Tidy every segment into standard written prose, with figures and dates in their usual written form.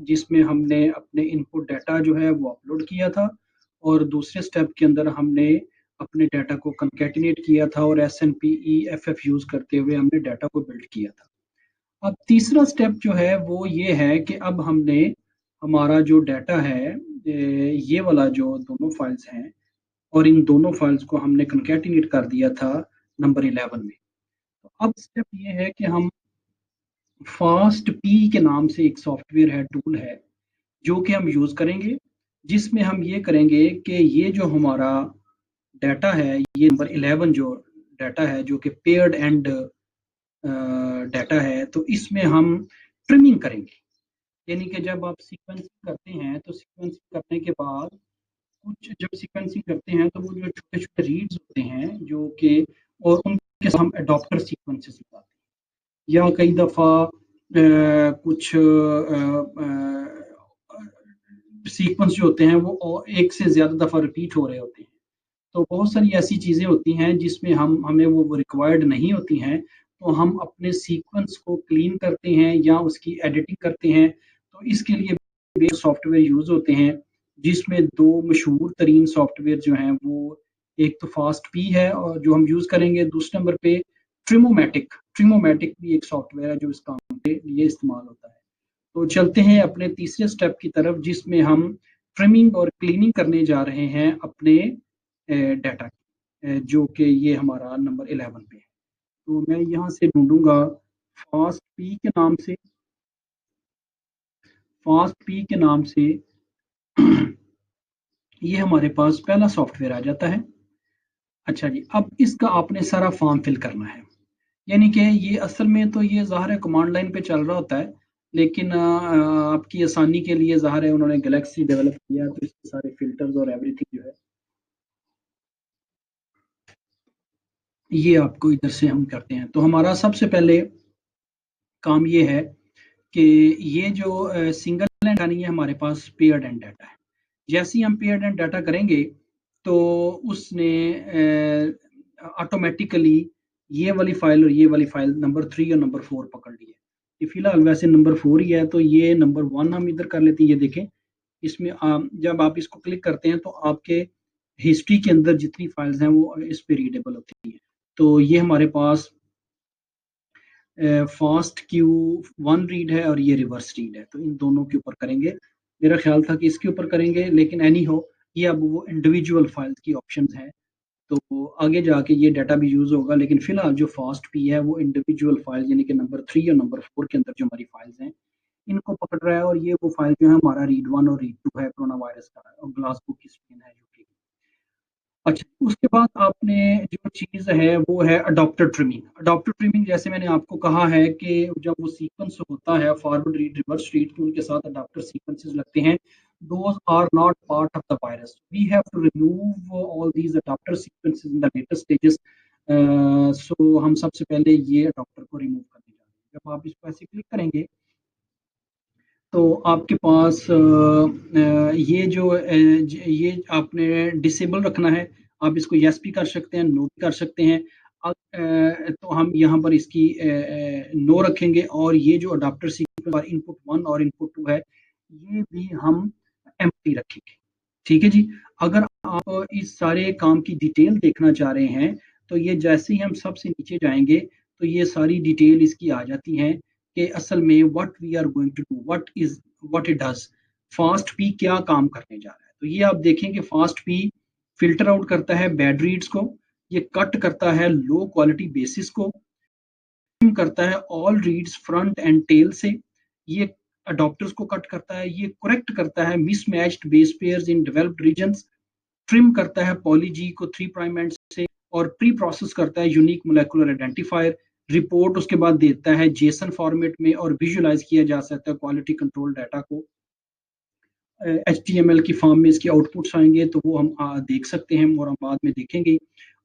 जिसमें हमने अपने इनपुट डाटा जो है वो अपलोड किया था, और दूसरे स्टेप के अंदर हमने अपने डाटा को कंकैटिनेट किया था और SNP-EFF यूज़ करते हुए हमने डाटा को बिल्ड किया था। अब तीसरा स्टेप जो है वो ये है कि अब हमने हमारा जो डाटा है, ये वाला जो दोनों फाइल्स हैं, और इन दोनों फाइल्स को हमने कंकैटिनेट कर दिया था नंबर 11 में। तो अब स्टेप ये है कि हम फास्ट पी के नाम से एक सॉफ्टवेयर है, टूल है, जो कि हम यूज़ करेंगे, जिसमें हम ये करेंगे कि ये जो हमारा डाटा है, ये नंबर 11 जो डाटा है, जो कि पेयर्ड एंड डाटा है, तो इसमें हम ट्रिमिंग करेंगे। यानी कि जब आप सीक्वेंसिंग करते हैं तो सीक्वेंसिंग करने के बाद कुछ जब सीक्वेंसिंग करते हैं तो वो जो छोटे छोटे रीड्स होते हैं जो कि, और उनके साथ हम अडॉप्टर सीक्वेंसेस लगाते हैं, या कई दफ़ा कुछ सीक्वेंस जो होते हैं वो एक से ज़्यादा दफ़ा रिपीट हो रहे होते हैं। तो बहुत सारी ऐसी चीज़ें होती हैं जिसमें हमें वो रिक्वायर्ड नहीं होती हैं, तो हम अपने सीक्वेंस को क्लीन करते हैं या उसकी एडिटिंग करते हैं। तो इसके लिए भी सॉफ्टवेयर यूज़ होते हैं, जिसमें 2 मशहूर तरीन सॉफ्टवेयर जो हैं वो, एक तो फास्ट पी है और जो हम यूज़ करेंगे, दूसरे नंबर पे ट्रिमोमैटिक। ट्रिमोमैटिक भी एक सॉफ्टवेयर है जो इस काम के लिए इस्तेमाल होता है। तो चलते हैं अपने तीसरे स्टेप की तरफ, जिसमें हम ट्रिमिंग और क्लीनिंग करने जा रहे हैं अपने डाटा की, जो कि ये हमारा नंबर 11 पे है। तो मैं यहाँ से ढूंढूंगा फास्ट पी के नाम से, फास्ट पी के नाम से ये हमारे पास पहला सॉफ्टवेयर आ जाता है। अच्छा जी, अब इसका आपने सारा फॉर्म फिल करना है। यानी कि ये असल में तो ये ज़ाहिर है कमांड लाइन पे चल रहा होता है, लेकिन आपकी आसानी के लिए ज़ाहिर है उन्होंने गैलेक्सी डेवलप किया है, तो इसके सारे फिल्टर्स और एवरीथिंग जो है ये आपको इधर से हम करते हैं। तो हमारा सबसे पहले काम ये है कि ये जो सिंगल एंड नहीं है, हमारे पास पेयर्ड एंड डाटा है। जैसे ही हम पेयर्ड एंड डाटा करेंगे तो उसने ऑटोमेटिकली ये वाली फाइल और ये वाली फाइल नंबर 3 और नंबर 4 पकड़ ली है। ये फिलहाल वैसे नंबर 4 ही है, तो ये नंबर 1 हम इधर कर लेते हैं। ये देखें, इसमें जब आप इसको क्लिक करते हैं तो आपके हिस्ट्री के अंदर जितनी फाइल्स हैं वो इस पे रीडेबल होती हैं। तो ये हमारे पास फास्ट क्यू 1 रीड है और ये रिवर्स रीड है, तो इन दोनों के ऊपर करेंगे। मेरा ख्याल था कि इसके ऊपर करेंगे, लेकिन एनी हो, ये अब वो इंडिविजुअल फाइल्स की ऑप्शन है, तो आगे जाके ये डाटा भी यूज होगा। लेकिन फिलहाल जो फास्ट पी है वो इंडिविजुअल फाइल यानी कि नंबर 3 और नंबर 4 के अंदर जो हमारी फाइल्स हैं इनको पकड़ रहा है। और ये वो फाइल जो है हमारा रीड 1 और रीड 2 है, कोरोना वायरस का, और ग्लासगो की स्पेन है यूके। अच्छा, उसके बाद आपने जो चीज़ है वो है अडॉप्टर ट्रिमिंग। अडॉप्टर ट्रिमिंग जैसे मैंने आपको कहा है कि जब वो सीक्वेंस होता है फॉरवर्ड रीड रिवर्स रीड के, उनके साथ अडॉप्टर सीक्वेंसेस लगते हैं। Those are not part of the virus, we have to remove all these adapter sequences in the later stages. So हम सबसे पहले ये अडॉप्टर को रिमूव करने जा रहे हैं। जब आप इसको ऐसे क्लिक करेंगे तो आपके पास ये जो ये आपने डिसेबल रखना है। आप इसको यस भी कर सकते हैं, नो भी कर सकते हैं। तो हम यहाँ पर इसकी नो रखेंगे, और ये जो अडाप्टर सीक्वेंस इनपुट 1 और इनपुट 2 है ये भी हम एम्प्टी रखेंगे। ठीक है जी। अगर आप इस सारे काम की डिटेल देखना चाह रहे हैं तो ये जैसे ही हम सबसे नीचे जाएंगे तो ये सारी डिटेल इसकी आ जाती है कि असल में what we are going to do, what it does. Fastp क्या काम करने जा रहा है, तो ये आप देखें कि फास्ट पी फिल्टर आउट करता है बैड रीड्स को, ये कट करता है लो क्वालिटी बेसिस को, करता है all reads front and tail से, ये अडॉप्टर्स को कट करता है, ये करेक्ट करता है mismatched base pairs in developed regions, trim करता है पॉली जी को 3 प्राइम एंड से, और प्री प्रोसेस करता है यूनिक मोलेकुलर आइडेंटिफायर। रिपोर्ट उसके बाद देता है जेसन फॉर्मेट में, और विजुअलाइज किया जा सकता है क्वालिटी कंट्रोल डाटा को। HTML की फॉर्म में इसके आउटपुट्स आएंगे तो वो हम देख सकते हैं और हम बाद में देखेंगे।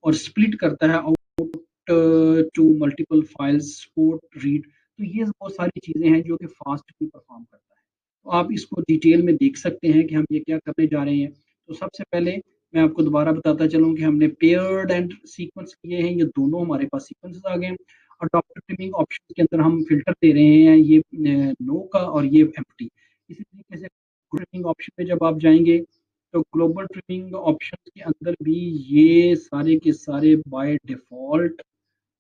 और स्प्लिट करता है output to multiple files support read. तो ये बहुत सारी चीज़ें हैं जो कि फास्ट भी परफॉर्म करता है। तो आप इसको डिटेल में देख सकते हैं कि हम ये क्या करने जा रहे हैं। तो सबसे पहले मैं आपको दोबारा बताता चलूँ कि हमने पेयर्ड एंड सीक्वेंस किए हैं, ये दोनों हमारे पास सीक्वेंसेस आ गए हैं। और डॉक्टर ट्रिमिंग ऑप्शन के अंदर हम फिल्टर दे रहे हैं ये नो का और ये एम्प्टी। इसी ट्रिमिंग ऑप्शन पे जब आप जाएंगे तो ग्लोबल ट्रिमिंग ऑप्शन के अंदर भी ये सारे के सारे बाय डिफॉल्ट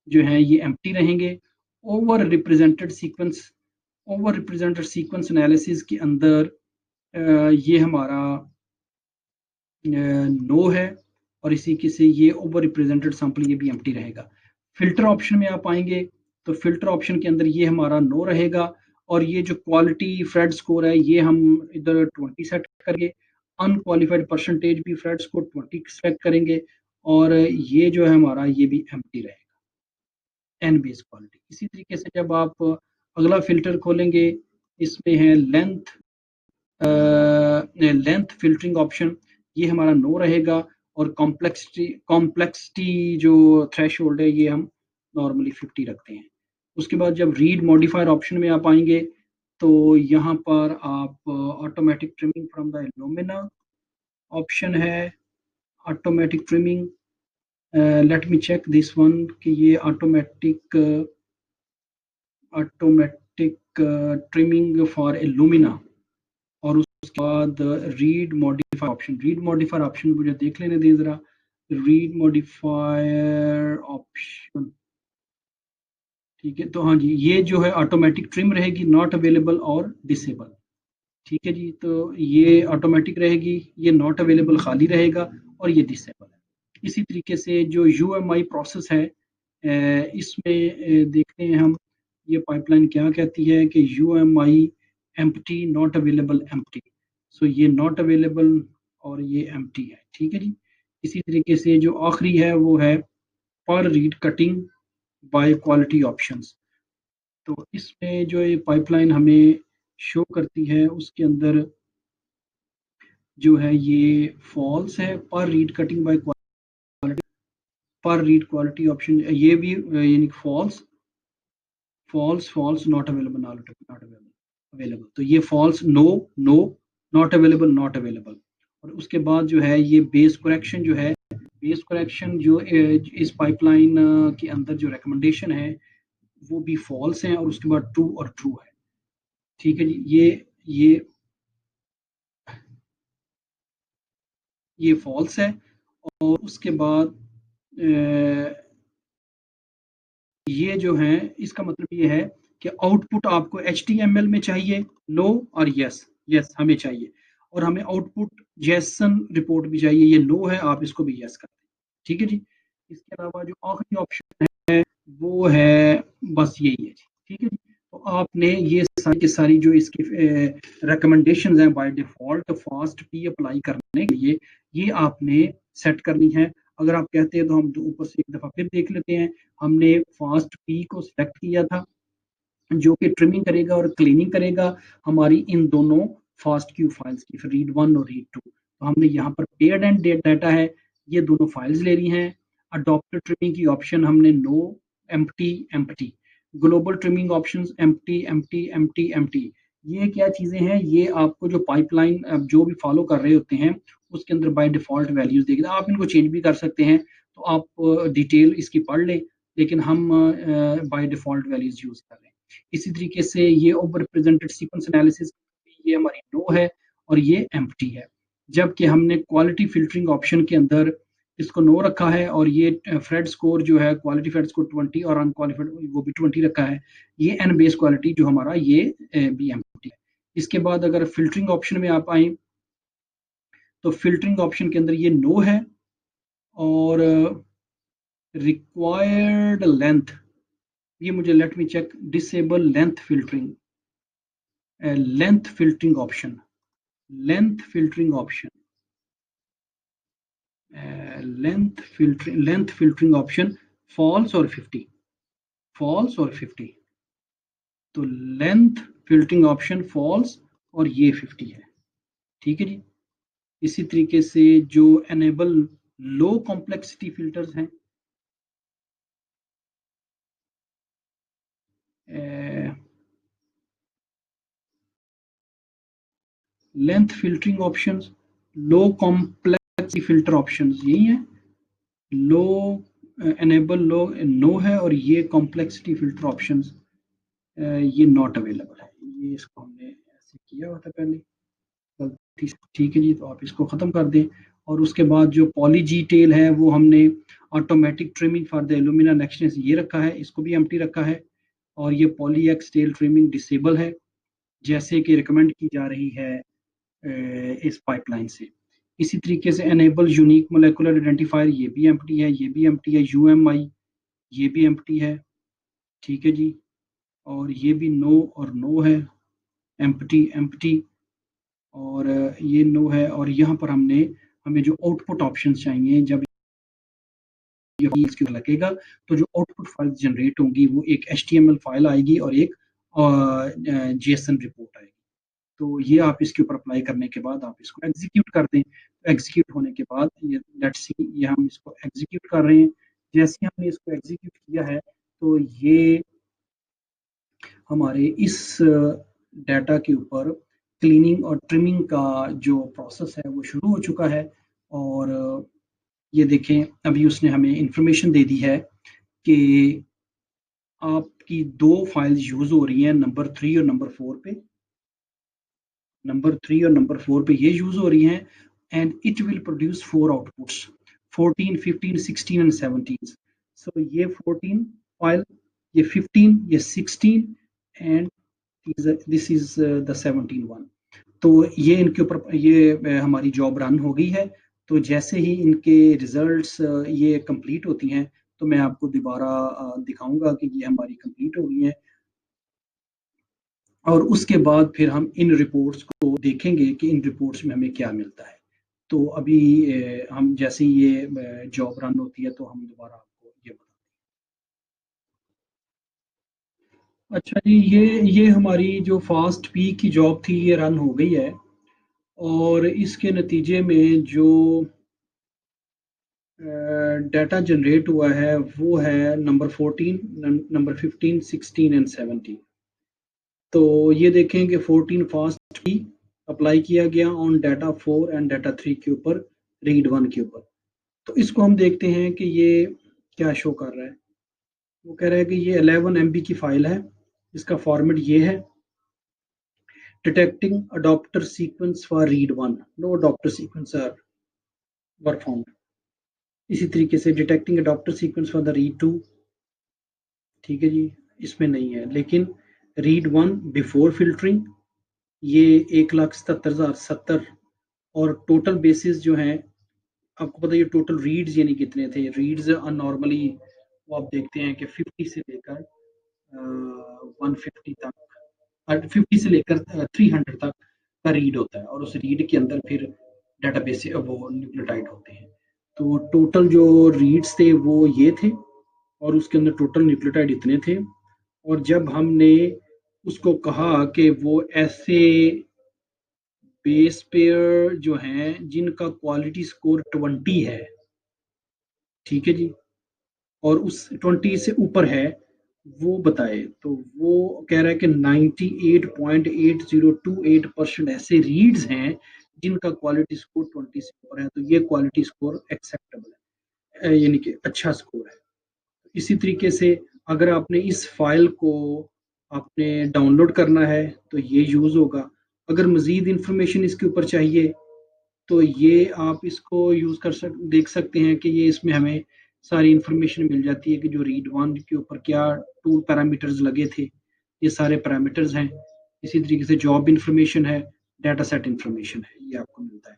जो है ये एम्प्टी रहेंगे। ओवर रिप्रेजेंटेड सीक्वेंस एनालिसिस के अंदर ये हमारा नो है और इसी के से ये ओवर रिप्रेजेंटेड सैंपल ये भी एम्प्टी रहेगा। फिल्टर ऑप्शन में आप आएंगे तो फिल्टर ऑप्शन के अंदर ये हमारा नो रहेगा और ये जो क्वालिटी फ्रेड स्कोर है ये हम इधर 20 सेट करेंगे। अनक्वालिफाइड परसेंटेज भी फ्रेड स्कोर 20 सेट करेंगे और ये जो है हमारा ये भी एम्प्टी रहेगा एन बेस क्वालिटी। इसी तरीके से जब आप अगला फिल्टर खोलेंगे इसमें है लेंथ फिल्टरिंग ऑप्शन, ये हमारा नो रहेगा और कॉम्प्लेक्सिटी जो थ्रेश होल्ड है ये हम नॉर्मली 50 रखते हैं। उसके बाद जब रीड मॉडिफायर ऑप्शन में आप आएंगे तो यहाँ पर आप automatic trimming from the Illumina option है। Automatic trimming, let me check this one कि ये ऑटोमेटिक ट्रिमिंग फॉर इल्यूमिना और उसके बाद रीड मॉडिफायर ऑप्शन मुझे देख लेने दें जरा। रीड मॉडिफायर ऑप्शन, ठीक है, तो हाँ जी ये जो है ऑटोमेटिक ट्रिम रहेगी, नॉट अवेलेबल और डिसेबल। ठीक है जी, तो ये ऑटोमेटिक रहेगी, ये नॉट अवेलेबल खाली रहेगा और ये डिसेबल है। इसी तरीके से जो UMI प्रोसेस है इसमें देखते हैं हम ये पाइपलाइन क्या कहती है कि UMI empty not available empty. So ये नॉट अवेलेबल और ये एम्प्टी है। ठीक है जी। इसी तरीके से जो आखिरी है वो है पर read cutting by quality options. तो इसमें जो ये पाइपलाइन हमें शो करती है उसके अंदर जो है ये फॉल्स है। पर रीड कटिंग बाय क्वालिटी, पर रीड क्वालिटी ऑप्शन ये भी यानी false false false not available not available. तो ये false no no not available not available. और उसके बाद जो है ये बेस करेक्शन जो है, बेस करेक्शन जो इस पाइपलाइन के अंदर जो रिकमेंडेशन है वो भी फॉल्स है और उसके बाद ट्रू और ट्रू है। ठीक है जी, ये फॉल्स है और उसके बाद ये जो है इसका मतलब ये है कि आउटपुट आपको HTML में चाहिए नो और यस यस हमें चाहिए, और हमें आउटपुट जेसन रिपोर्ट भी चाहिए, ये नो है आप इसको भी यस कर दें। ठीक है जी। इसके अलावा जो आखिरी ऑप्शन है वो है बस यही है जी। ठीक है जी। तो आपने ये सारी की सारी जो इसकी रिकमेंडेशन हैं by default fast P apply करने के लिए ये आपने सेट करनी है। अगर आप कहते हैं तो हम ऊपर से एक दफ़ा फिर देख लेते हैं। हमने फास्ट पी को सिलेक्ट किया था जो कि ट्रिमिंग करेगा और क्लीनिंग करेगा हमारी इन दोनों फास्ट क्यू फाइल्स की, फिर रीड 1 और रीड 2। तो हमने यहाँ पर पेयर्ड एंड डाटा है, ये दोनों फाइल्स ले रही हैं। अडॉप्टेड ट्रिमिंग की ऑप्शन हमने no empty empty, global trimming options empty empty empty empty. ये क्या चीज़ें हैं, ये आपको जो पाइपलाइन जो भी फॉलो कर रहे होते हैं उसके अंदर बाय डिफ़ॉल्ट वैल्यूज़ देगी। आप इनको चेंज भी कर सकते हैं, तो आप डिटेल इसकी पढ़ लें, लेकिन हम बाय डिफ़ॉल्ट वैल्यूज़ यूज़ कर रहे हैं। इसी तरीके से ये ओवर रिप्रेजेंटेड सीक्वेंस एनालिसिस ये हमारी नो है और ये एम्प्टी है, जबकि हमने क्वालिटी फिल्टरिंग ऑप्शन के अंदर इसको नो रखा है और ये फ्रेड स्कोर जो है क्वालिटी फ्रेड स्कोर 20 और अनक्वालिफाइड वो भी 20 रखा है। ये एन बेस क्वालिटी जो हमारा ये भी एम्प्टी है। इसके बाद अगर फिल्टरिंग ऑप्शन में आप आए तो फिल्टरिंग ऑप्शन के अंदर ये नो है और रिक्वायर्ड लेंथ, ये मुझे let me check, disable length filtering, length filtering option, length filtering option, length filtering option false और 50, फॉल्स और 50। तो लेंथ फिल्टरिंग ऑप्शन फॉल्स और ये 50 है। ठीक है जी। इसी तरीके से जो एनेबल लो कॉम्प्लेक्सिटी फिल्टर्स हैं, लेंथ फिल्टरिंग ऑप्शंस, लो कॉम्प्लेक्सिटी फिल्टर ऑप्शंस यही है। लो एनेबल लो नो है और ये कॉम्प्लेक्सिटी फिल्टर ऑप्शंस ये नॉट अवेलेबल है। ये इसको हमने ऐसे किया हुआ था पहले, ठीक है जी, तो आप इसको ख़त्म कर दें और उसके बाद जो पॉली जी टेल है वो हमने automatic trimming for the Illumina NextSeq ये रखा है, इसको भी एम्प्टी रखा है और ये poly X tail trimming disable है जैसे कि रिकमेंड की जा रही है इस पाइपलाइन से। इसी तरीके से एनेबल यूनिक मोलेकुलर आइडेंटिफायर ये भी एम्प्टी है, ये भी एम्प्टी है, यूएमआई ये भी एम्प्टी है, ठीक है जी। और ये भी नो और नो है, एम्प्टी एम्प्टी और ये नो है और यहाँ पर हमें जो आउटपुट ऑप्शन चाहिए जब ये इसके लगेगा तो जो आउटपुट फाइल जनरेट होंगी वो एक HTML फाइल आएगी और एक JSON रिपोर्ट आएगी। तो ये आप इसके ऊपर अप्लाई करने के बाद आप इसको एग्जीक्यूट कर दें। एग्जीक्यूट होने के बाद ये लेट्स सी ये हम इसको एग्जीक्यूट कर रहे हैं। जैसे ही हमने इसको एग्जीक्यूट किया है तो ये हमारे इस डाटा के ऊपर क्लीनिंग और ट्रिमिंग का जो प्रोसेस है वो शुरू हो चुका है और ये देखें अभी उसने हमें इंफॉर्मेशन दे दी है कि आपकी 2 फाइल्स यूज़ हो रही हैं नंबर 3 और नंबर 4 पे। नंबर 3 और नंबर 4 पे ये यूज़ हो रही हैं and it will produce 4 outputs 14, 15, 16 and 17। सो ये 14 फाइल, ये 15, ये 16 and this is the 17 one. तो ये इनके ऊपर ये हमारी जॉब रन हो गई है। तो जैसे ही इनके रिजल्ट्स ये कंप्लीट होती हैं तो मैं आपको दोबारा दिखाऊंगा कि ये हमारी कंप्लीट हो गई हैं और उसके बाद फिर हम इन रिपोर्ट्स को देखेंगे कि इन रिपोर्ट्स में हमें क्या मिलता है। तो अभी हम जैसे ही ये जॉब रन होती है तो हम दोबारा आपको ये बता। अच्छा जी, ये हमारी जो फास्ट पी की जॉब थी ये रन हो गई है और इसके नतीजे में जो डाटा जनरेट हुआ है वो है नंबर 14, नंबर 15, 16 एंड 17। तो ये देखें कि 14 फास्ट की अप्लाई किया गया ऑन डाटा 4 एंड डाटा 3 के ऊपर, रीड 1 के ऊपर। तो इसको हम देखते हैं कि ये क्या शो कर रहा है। वो कह रहा है कि ये 11 MB की फाइल है, इसका फॉर्मेट ये है detecting adapter sequence for read 1, no adapter sequence are were found. इसी तरीके से detecting adapter sequence for the read 2, ठीक है जी, इसमें नहीं है। लेकिन रीड 1 बिफोर फिल्टरिंग ये 1,77,070 और टोटल बेसिस जो है आपको पता है ये टोटल रीड्स यानी कितने थे। रीड्स नॉर्मली वो आप देखते हैं कि 50 से लेकर 150 तक, 50 से लेकर 300 तक का रीड होता है और उस रीड के अंदर फिर डेटाबेस से वो न्यूक्लियोटाइड होते हैं। तो टोटल जो रीड्स थे वो ये थे और उसके अंदर टोटल न्यूक्लियोटाइड इतने थे। और जब हमने उसको कहा कि वो ऐसे बेस पेयर जो हैं जिनका क्वालिटी स्कोर 20 है, ठीक है जी, और उस 20 से ऊपर है वो बताए। तो वो कह रहा है कि 98.8028% ऐसे रीड्स हैं जिनका क्वालिटी स्कोर 20 से ऊपर है। तो ये क्वालिटी स्कोर एक्सेप्टेबल है, यानी कि अच्छा स्कोर है। इसी तरीके से अगर आपने इस फाइल को आपने डाउनलोड करना है तो ये यूज़ होगा। अगर मज़ीद इंफॉर्मेशन इसके ऊपर चाहिए तो ये आप इसको यूज़ देख सकते हैं कि ये इसमें हमें सारी इंफॉर्मेशन मिल जाती है कि जो रीड वन के ऊपर क्या टूल पैरामीटर्स लगे थे, ये सारे पैरामीटर्स हैं। इसी तरीके से जॉब इंफॉर्मेशन है, डाटा सेट इंफॉर्मेशन है, ये आपको मिलता है।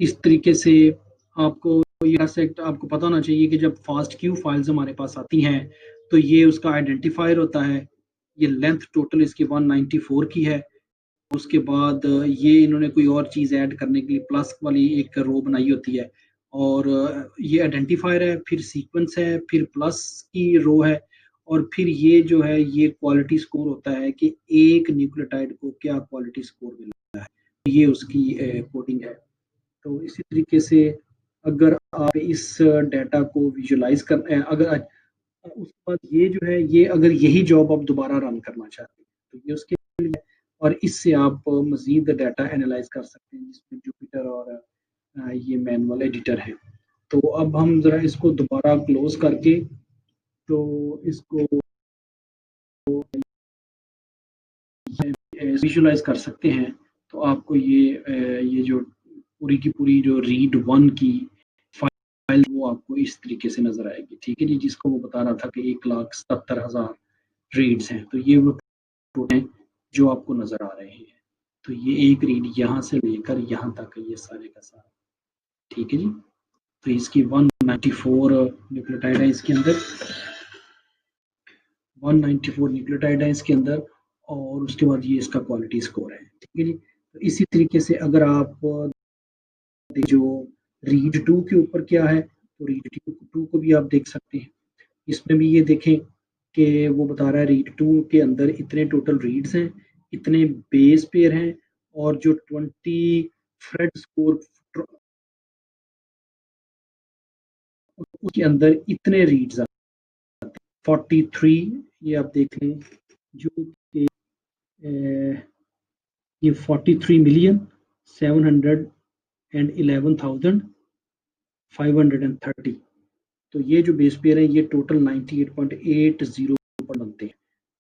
इस तरीके से आपको ये सेट आपको पता होना चाहिए कि जब फास्ट क्यू फाइल्स हमारे पास आती हैं तो ये उसका आइडेंटिफायर होता है। ये लेंथ टोटल इसकी 194 की है। उसके बाद ये इन्होंने कोई और चीज़ ऐड करने के लिए प्लस वाली एक रो बनाई होती है और ये आइडेंटिफायर है, फिर सीक्वेंस है, फिर प्लस की रो है और फिर ये जो है ये क्वालिटी स्कोर होता है कि एक न्यूक्लियोटाइड को क्या क्वालिटी स्कोर मिलता है। ये उसकी कोडिंग है। तो इसी तरीके से अगर आप इस डाटा को विजुलाइज कर अगर उसके बाद ये जो है ये अगर यही जॉब आप दोबारा रन करना चाहते हैं तो ये उसके लिए और इससे आप मजीद डाटा एनालाइज कर सकते हैं जिसमें जुपिटर और ये मैनुअल एडिटर है। तो अब हम जरा इसको दोबारा क्लोज करके तो इसको विजुलाइज कर सकते हैं तो आपको ये जो पूरी की पूरी जो रीड वन की फाइल वो आपको इस तरीके से नज़र आएगी, ठीक है जी, जिसको वो बता रहा था कि 1,77,000 रीड्स हैं, तो ये वो टोटल हैं जो आपको नज़र आ रहे हैं। तो ये एक रीड यहाँ से लेकर यहाँ तक है, ये सारे का सारा, ठीक है जी। तो इसकी 194 न्यूक्लियोटाइड है इसके अंदर, 194 न्यूक्लियोटाइड है इसके अंदर, और उसके बाद ये इसका क्वालिटी स्कोर है, ठीक है जी। तो इसी तरीके से अगर आप जो रीड टू के ऊपर क्या है, तो रीड टू को भी आप देख सकते हैं। इसमें भी ये देखें कि वो बता रहा है रीड टू के अंदर इतने टोटल रीड्स हैं, इतने बेस पेयर हैं, और जो 20 फ्रेड स्कोर उसके अंदर इतने रीड्स आते हैं, 43, ये आप देख लें, जो कि ये 43,711,530, तो ये जो बेस पेयर है ये टोटल 98.80 पर बनते हैं।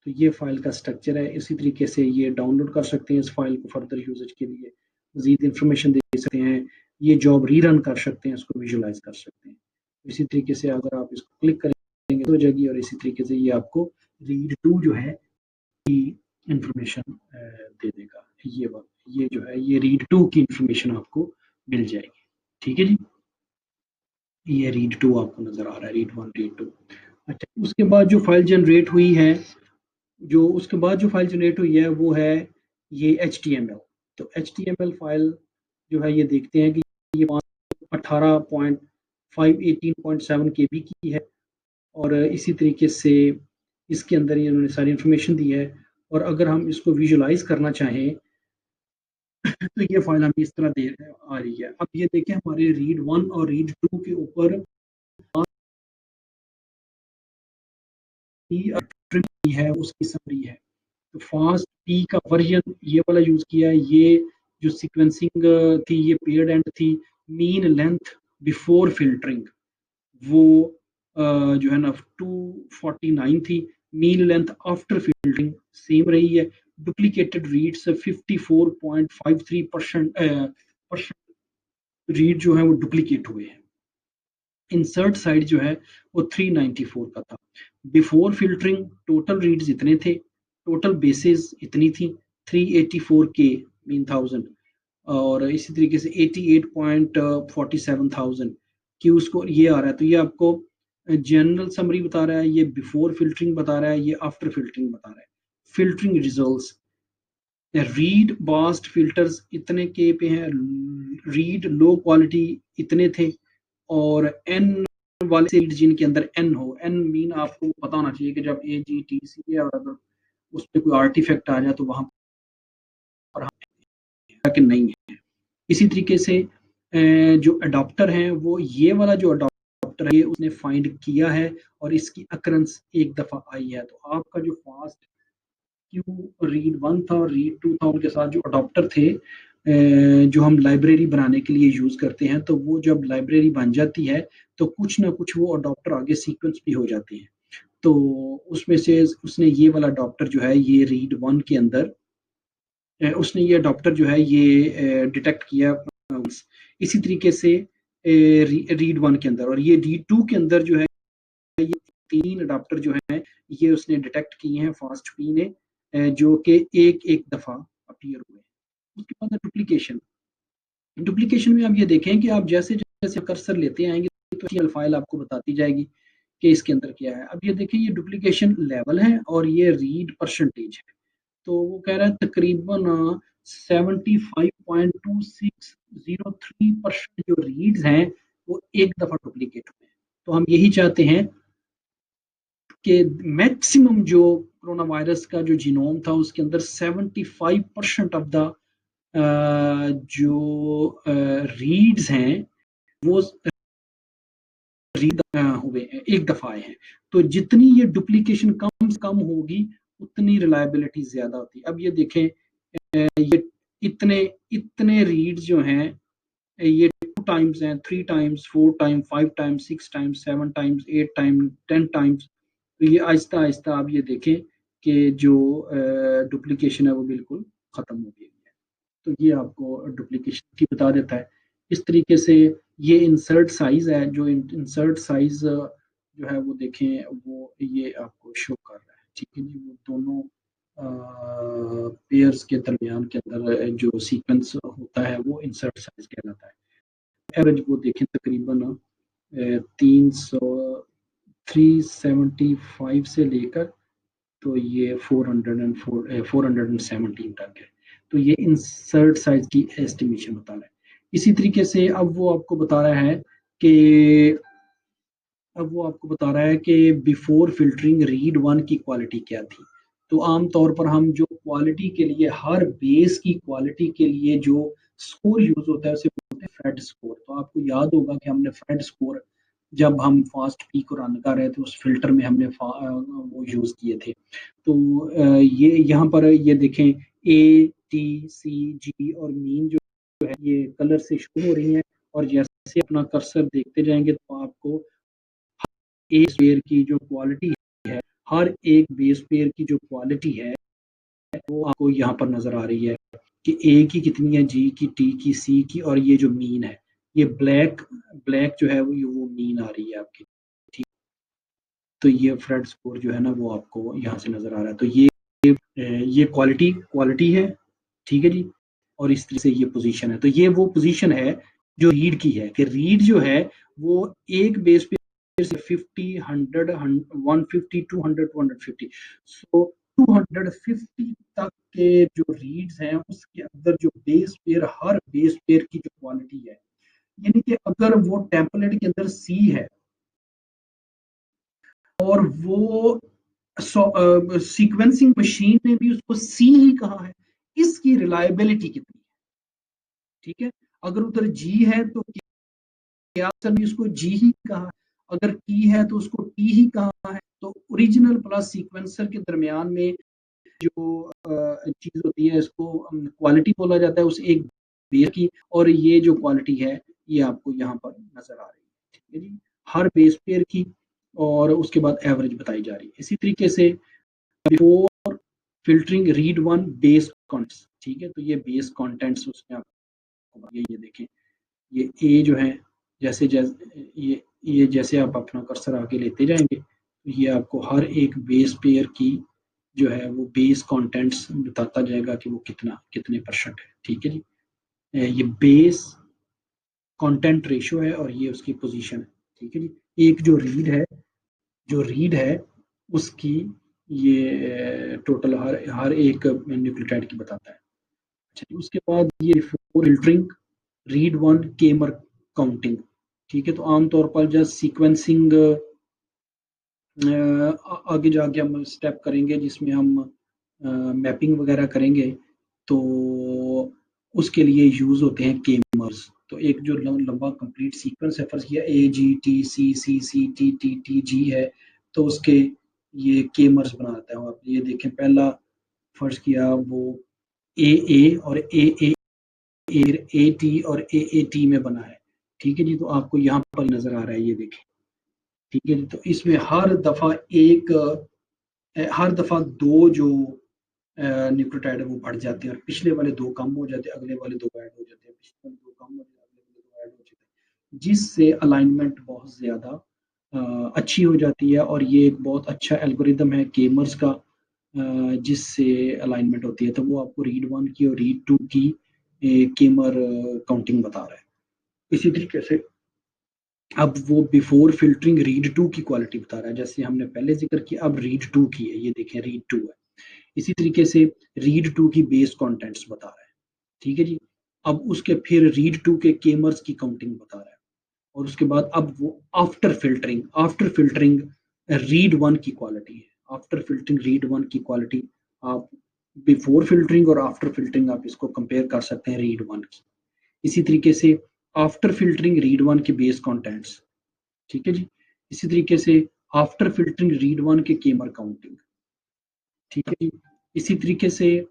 तो ये फाइल का स्ट्रक्चर है। इसी तरीके से ये डाउनलोड कर सकते हैं इस फाइल को फर्दर यूजेज के लिए, मजीद इंफॉर्मेशन दे सकते हैं, ये जॉब रीरन कर सकते हैं, इसको विजुलाइज कर सकते हैं। इसी तरीके से अगर आप इसको क्लिक करेंगे तो हो जाएगी, और इसी तरीके से ये आपको रीड टू जो है इंफॉर्मेशन दे देगा। ये जो है ये रीड टू की इंफॉर्मेशन आपको मिल जाएगी, ठीक है जी। ये रीड टू आपको नजर आ रहा है, रीड वन रीड टू। अच्छा, उसके बाद जो फाइल जनरेट हुई है, जो उसके बाद जो फाइल जनरेट हुई है वो है ये HTML। तो HTML फाइल जो है ये देखते हैं कि ये 18.518.7 KB की है, और इसी तरीके से इसके अंदर ये उन्होंने सारी इंफॉर्मेशन दी है। और अगर हम इसको विजुलाइज करना चाहें तो ये फाइल हमें इस तरह दे आ रही है। अब ये देखें हमारे रीड वन और रीड टू के ऊपर है, उसकी समरी है। तो फास्ट पी का वर्जन ये वाला यूज किया है। ये जो सीक्वेंसिंग थी ये पेयर्ड एंड थी, मीन लेंथ बिफोर फिल्टरिंग वो जो है ना 249 थी, mean length after filtering same रही है। डुप्लीकेटेड रीड्स 54.53% रीड जो है वो डुप्लीकेट हुए हैं। इंसर्ट साइड जो है वो 394 का था। बिफोर फिल्टरिंग टोटल रीड्स इतने थे, टोटल बेसिस इतनी थी 384K मीन थाउजेंड, और इसी तरीके से 88.47,000 क्यू स्कोर ये आ रहा है। तो ये आपको जनरल समरी बता रहा है, ये बिफोर फिल्टरिंग बता रहा है, ये आफ्टर फिल्टरिंग बता रहा है। Filtering results, read bast filters इतने के पे हैं, रीड लो क्वालिटी इतने थे, और एन वाले से जिनके अंदर एन हो, एन मीन आपको पता होना चाहिए कि जब AGTC है और अगर उस पर कोई आर्टिफैक्ट आ जाए तो वहां पर कि नहीं है। इसी तरीके से जो अडॉप्टर है वो ये वाला जो अडॉप्टर है ये उसने फाइंड किया है, और इसकी अकरेंस एक दफा आई है। तो आपका जो फास्ट क्यू रीड वन था और रीड टू था, उनके साथ जो अडॉप्टर थे जो हम लाइब्रेरी बनाने के लिए यूज करते हैं, तो वो जब लाइब्रेरी बन जाती है तो कुछ ना कुछ वो अडॉप्टर आगे सीक्वेंस भी हो जाते हैं। तो उसमें से उसने ये वाला अडॉप्टर जो है ये रीड वन के अंदर उसने ये अडॉप्टर जो है ये डिटेक्ट किया। इसी तरीके से रीड वन के अंदर और ये रीड टू के अंदर जो है ये तीन अडॉप्टर जो है ये उसने डिटेक्ट किए हैं फास्ट पी ने, जो कि एक एक दफा अपीयर हुए। उसके बाद डुप्लीकेशन, डुप्लीकेशन में आप ये देखें कि आप जैसे जैसे कर्सर लेते आएंगे तो फाइल आपको बताती जाएगी कि इसके अंदर क्या है। अब ये देखें ये डुप्लीकेशन लेवल है और ये रीड परसेंटेज है। तो वो कह रहा है तकरीबन 75.2603% जो रीड्स हैं वो एक दफा डुप्लीकेट हुए हैं। तो हम यही चाहते हैं कि मैक्सिमम जो कोरोना वायरस का जो जीनोम था उसके अंदर 75% ऑफ द जो रीड्स हैं वो रीड हुए हैं, एक दफा आए हैं। तो जितनी ये डुप्लीकेशन कम से कम होगी उतनी रिलायबिलिटी ज्यादा होती है। अब ये देखें ये इतने इतने रीड्स जो हैं ये 2 टाइम्स हैं, 3 times, 4 times, 5 times, 6 times, 7 times, 8 times, 10 times. तो ये आहिस्ता आहिस्ता आप ये देखें कि जो डुप्लीकेशन है वो बिल्कुल खत्म हो गई है। तो ये आपको डुप्लीकेशन की बता देता है। इस तरीके से ये इंसर्ट साइज़ है, जो इंसर्ट साइज़ जो है वो देखें, वो ये आपको शो कर रहा है, ठीक है जी। वो दोनों पेयर्स के दरमियान के अंदर जो सीक्वेंस होता है वो इंसर्ट साइज़ कहलाता है। एवरेज वो देखें तकरीबन 300 375 से लेकर तो ये 417 तक है। तो ये इंसर्ट साइज की एस्टिमेशन बता रहा है। इसी तरीके से अब वो आपको बता रहा है कि बिफोर फिल्टरिंग रीड वन की क्वालिटी क्या थी। तो आम तौर पर हम जो क्वालिटी के लिए, हर बेस की क्वालिटी के लिए जो स्कोर यूज होता है उसे बोलते हैं फ्रेड स्कोर। तो आपको याद होगा कि हमने फ्रेड स्कोर जब हम फास्ट पीक और रन कर रहे थे उस फिल्टर में हमने वो यूज किए थे। तो ये यहाँ पर ये देखें, ए टी सी जी और मीन जो है ये कलर से शुरू हो रही हैं, और जैसे अपना कर्सर देखते जाएंगे तो आपको एक पेयर की जो क्वालिटी है, हर एक बेस पेयर की जो क्वालिटी है वो आपको यहाँ पर नजर आ रही है कि ए की कितनी है, जी की, टी की, सी की, और ये जो मीन है, ये ब्लैक ब्लैक जो है वो मीन आ रही है आपकी, ठीक। तो ये फ्रेड स्कोर जो है ना वो आपको यहाँ से नजर आ रहा है। तो ये क्वालिटी क्वालिटी है, ठीक है जी। और इस तरह से ये पोजीशन है। तो ये वो पोजीशन है जो रीड की है, कि रीड जो है वो एक बेस पे 50 100 150 200 250, सो 250 तक के जो रीड्स हैं उसके अंदर जो बेस पेयर, हर बेस पेयर की जो क्वालिटी है, यानी कि अगर वो टेम्पलेट के अंदर सी है और वो सीक्वेंसिंग मशीन ने भी उसको सी ही कहा है, इसकी रिलायबिलिटी कितनी है, ठीक है। अगर उधर जी है तो क्या ने उसको जी ही कहा, अगर टी है तो उसको टी ही कहा है। तो ओरिजिनल प्लस सीक्वेंसर के दरमियान में जो चीज होती है इसको क्वालिटी बोला जाता है उस एक बेस की, और ये जो क्वालिटी है ये आपको यहाँ पर नजर आ रही है, ठीक है जी, हर बेस पेयर की। और उसके बाद एवरेज बताई जा रही है। इसी तरीके से before filtering read one base contents, ठीक है। तो ये बेस कॉन्टेंट्स उसमें आपको ये देखें, ये ए जो है, जैसे जैसे ये जैसे आप अपना कर्सर आगे लेते जाएंगे तो ये आपको हर एक बेस पेयर की जो है वो बेस कंटेंट्स बताता जाएगा कि वो कितने परसेंट है, ठीक है जी। ये बेस कंटेंट रेशियो है और ये उसकी पोजीशन है, ठीक है जी। एक जो रीड है उसकी ये टोटल हर एक न्यूक्लियोटाइड की बताता है। अच्छा जी, उसके बाद ये फिल्टरिंग रीड वन केमर काउंटिंग, ठीक है। तो आमतौर पर जब सीक्वेंसिंग आगे जाके हम स्टेप करेंगे जिसमें हम मैपिंग वगैरह करेंगे, तो उसके लिए यूज होते हैं केमर्स। तो एक जो लंबा कंप्लीट सीक्वेंस है, फर्ज किया A G T C C C T T T G है, तो उसके ये केमर्स बनाता है। आप ये देखें, पहला फर्ज किया वो ए और ए ए टी और ए टी में बना है, ठीक है जी। तो आपको यहाँ पर नजर आ रहा है, ये देखें, ठीक है जी। तो इसमें हर दफा दो जो न्यूक्लियोटाइड है वो बढ़ जाते हैं, और पिछले वाले दो कम हो जाते हैं, अगले वाले दो ऐड हो जाते हैं, पिछले वाले दो कम हो जाते हैं, अगले वाले दो ऐड हो जाते हैं, जिससे अलाइनमेंट बहुत ज्यादा अच्छी हो जाती है। और ये एक बहुत अच्छा एल्गोरिदम है केमर्स का, जिससे अलाइनमेंट होती है। तो वो आपको रीड वन की और रीड टू की केमर काउंटिंग बता रहा है। इसी तरीके से अब वो बिफोर फिल्टरिंग रीड टू की क्वालिटी बता रहा है, जैसे हमने पहले जिक्र किया, अब रीड टू की है, ये देखें रीड टू है। इसी तरीके से रीड टू की बेस कंटेंट्स बता रहा है, ठीक है जी। अब उसके फिर रीड टू के केमर्स की काउंटिंग बता रहा है, और उसके बाद अब वो आफ्टर फिल्टरिंग रीड वन की क्वालिटी है। आफ्टर फिल्टरिंग रीड वन की क्वालिटी आप बिफोर फिल्टरिंग और आफ्टर फिल्टरिंग आप इसको कंपेयर कर सकते हैं रीड वन की। इसी तरीके से आफ्टर फिल्टरिंग रीड वन के बेस कंटेंट्स, ठीक है जी। इसी तरीके से आफ्टर फिल्टरिंग रीड वन के केमर काउंटिंग, ठीक है जी। इसी तरीके से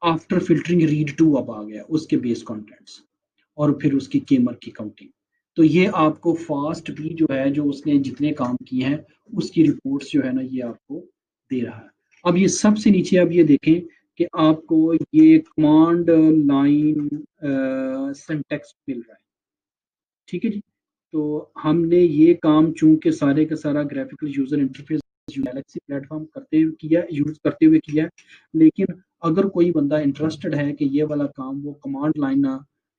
आफ्टर फिल्टरिंग रीड टू अब आ गया, उसके बेस कंटेंट्स और फिर उसकी केमर की काउंटिंग। तो ये आपको फास्ट भी जो है, जो उसने जितने काम किए हैं उसकी रिपोर्ट्स जो है ना ये आपको दे रहा है। अब ये सबसे नीचे आप ये देखें कि आपको ये कमांड लाइन सिंटैक्स मिल रहा है। ठीक है जी। तो हमने ये काम चूंकि सारे का सारा graphical user interface Galaxy platform use करते हुए किया है, लेकिन अगर कोई बंदा इंटरेस्टेड है कि ये वाला काम वो कमांड लाइन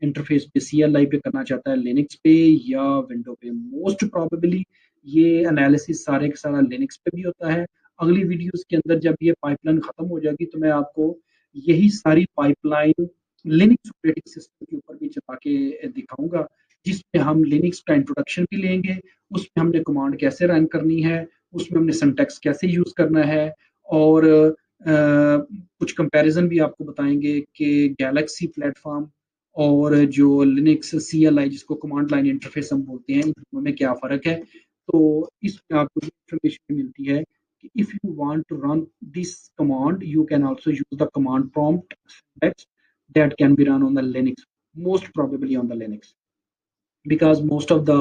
इंटरफेस पे CLI पे करना चाहता है, लिनक्स पे या विंडो पे, मोस्ट प्रोबेबली ये एनालिसिस सारे का सारा लिनक्स पे भी होता है। अगली वीडियोस के अंदर जब ये पाइपलाइन खत्म हो जाएगी तो मैं आपको यही सारी पाइपलाइन लिनक्स ऑपरेटिंग सिस्टम के ऊपर भी चला के दिखाऊंगा, जिसमें हम लिनक्स का इंट्रोडक्शन भी लेंगे, उसमें हमने कमांड कैसे रन करनी है, उसमें हमने सिंटैक्स कैसे यूज करना है, और कुछ कंपैरिजन भी आपको बताएंगे कि गैलेक्सी प्लेटफॉर्म और जो लिनक्स CLI जिसको कमांड लाइन इंटरफेस हम बोलते हैं, इन दोनों में क्या फ़र्क है। तो इसमें आपको इंफॉर्मेशन मिलती है कि if you want to run this command you can also use the command prompt syntax that can be run on the Linux, most probably on the Linux, because most of the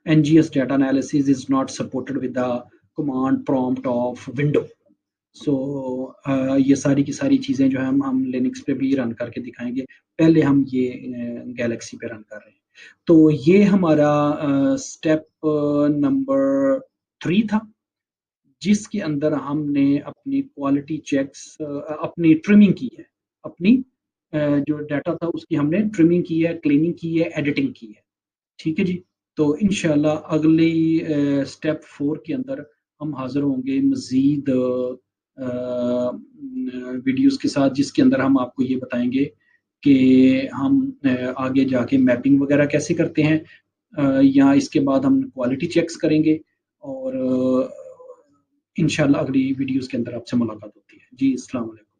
NGS data analysis is not supported with the command prompt of Windows. सो ये सारी की सारी चीज़ें जो है हम Linux पे भी रन करके दिखाएंगे। पहले हम ये गैलेक्सी पे रन कर रहे हैं। तो ये हमारा स्टेप नंबर 3 था, जिसके अंदर हमने अपनी क्वालिटी चेक्स अपनी ट्रिमिंग की है, अपनी जो डाटा था उसकी हमने ट्रिमिंग की है, क्लीनिंग की है, एडिटिंग की है। ठीक है जी। तो इंशाल्लाह अगली स्टेप 4 के अंदर हम हाज़िर होंगे मज़ीद वीडियोस के साथ, जिसके अंदर हम आपको ये बताएंगे कि हम आगे जाके मैपिंग वगैरह कैसे करते हैं, या इसके बाद हम क्वालिटी चेक्स करेंगे, और इंशाल्लाह अगली वीडियोस के अंदर आपसे मुलाकात होती है। जी, अस्सलाम वालेकुम।